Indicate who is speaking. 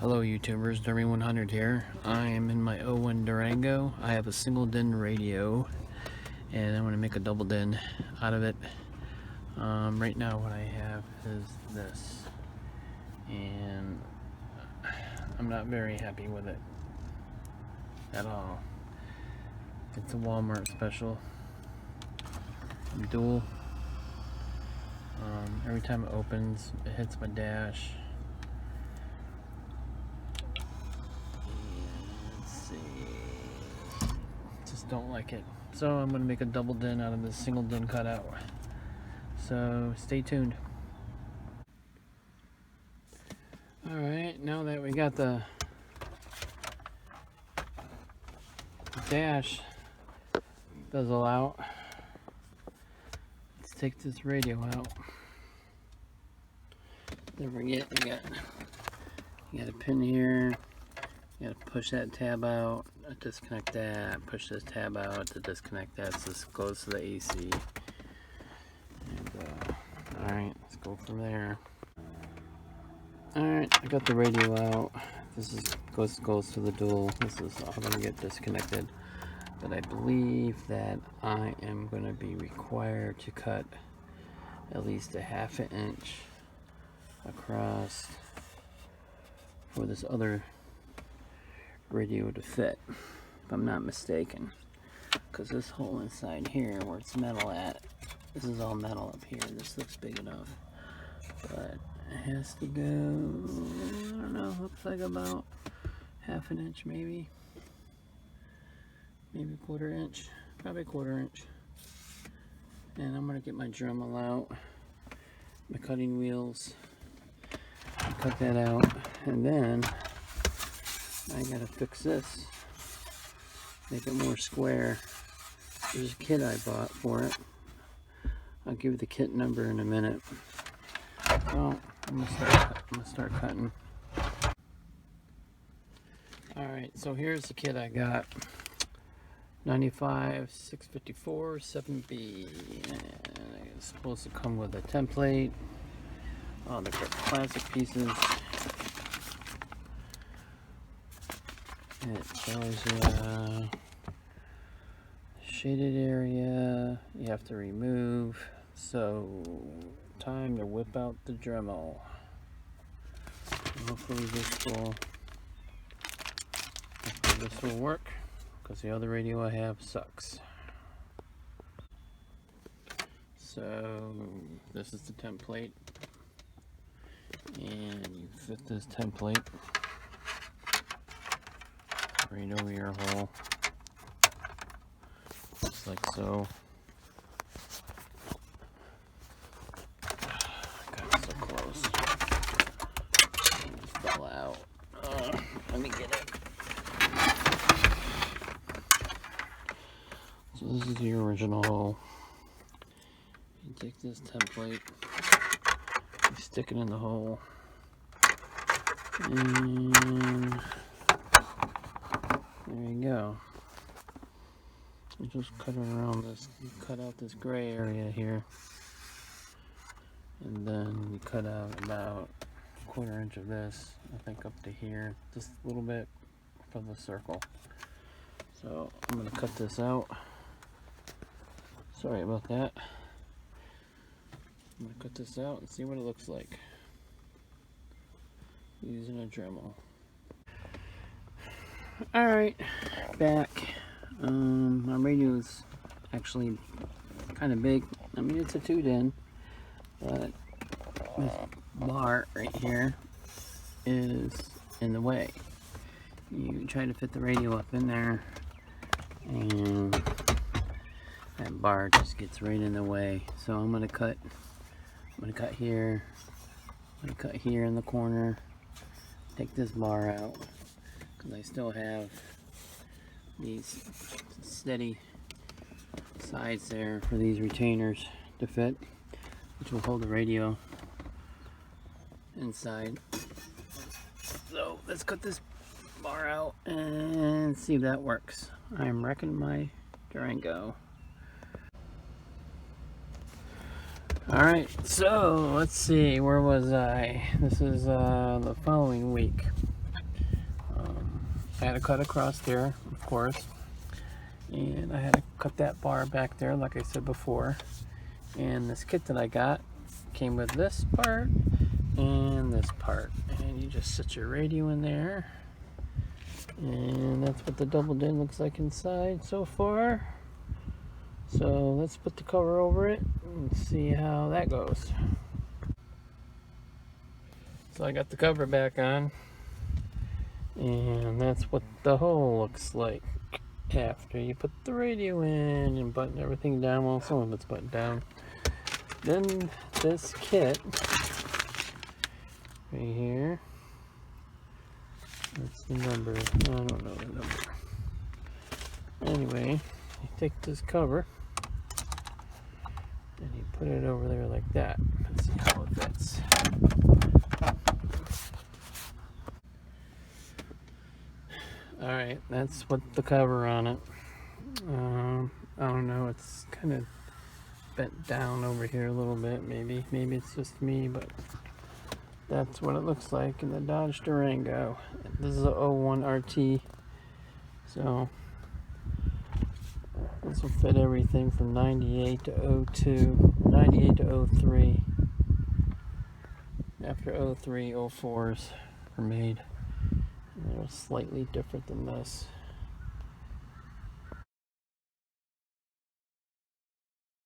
Speaker 1: Hello YouTubers, Dermy100 here. I am in my '01 Durango. I have a single DIN radio and I'm going to make a double DIN out of it. Right now what I have is this, and I'm not very happy with it at all. It's a Walmart special, dual. Every time it opens it hits my dash. Don't like it, so I'm going to make a double DIN out of this single DIN cutout, so stay tuned. Alright, now that we got the dash bezel out, let's take this radio out. Don't forget, you got a pin here. You gotta push that tab out, disconnect that, push this tab out to disconnect that, so this goes to the AC. And alright, let's go from there. Alright, I got the radio out. This goes to the dual. This is all gonna get disconnected. But I believe that I am gonna be required to cut at least a ½ inch across for this other radio to fit, if I'm not mistaken, because this hole inside here where it's metal at, this is all metal up here. This looks big enough, but it has to go, I don't know, looks like about ½ inch, maybe ¼ inch, probably ¼ inch. And I'm gonna get my Dremel out, my cutting wheels, cut that out, and then I gotta fix this, make it more square. There's a kit I bought for it. I'll give you the kit number in a minute. So I'm gonna start cutting. Alright, so here's the kit I got. 95 654 7B, and it's supposed to come with a template, all the plastic pieces. It tells you shaded area you have to remove, so time to whip out the Dremel. Hopefully this will work, because the other radio I have sucks. So this is the template, and you fit this template right over your hole, just like so. Got so close. It fell out. Let me get it. So this is the original hole. You take this template, you stick it in the hole, and there you go. You just cut around this, you cut out this gray area here, and then you cut out about ¼ inch of this, I think up to here, just a little bit for the circle. So I'm going to cut this out. Sorry about that. I'm going to cut this out and see what it looks like using a Dremel. Alright, back. My radio is actually kind of big. I mean, it's a 2-DIN, but this bar right here is in the way. You try to fit the radio up in there, and that bar just gets right in the way. So I'm gonna cut here. I'm gonna cut here in the corner. Take this bar out, because I still have these steady sides there for these retainers to fit, which will hold the radio inside. So let's cut this bar out and see if that works. I'm wrecking my Durango. Alright, so let's see, where was I? This is the following week. I had to cut across there, of course, and I had to cut that bar back there, like I said before. And this kit that I got came with this part and this part, and you just set your radio in there, and that's what the double din looks like inside so far. So let's put the cover over it and see how that goes. So I got the cover back on, and that's what the hole looks like after you put the radio in and button everything down. Well, some of it's buttoned down. Then this kit right here, that's the number, I don't know the number. Anyway, you take this cover and you put it over there like that. Let's see how it fits. Alright, that's what the cover on it. I don't know, it's kind of bent down over here a little bit, maybe it's just me, but that's what it looks like in the Dodge Durango. This is a 01 RT, so this will fit everything from 98 to 02, 98 to 03. After 03, 04s were made. They're slightly different than this.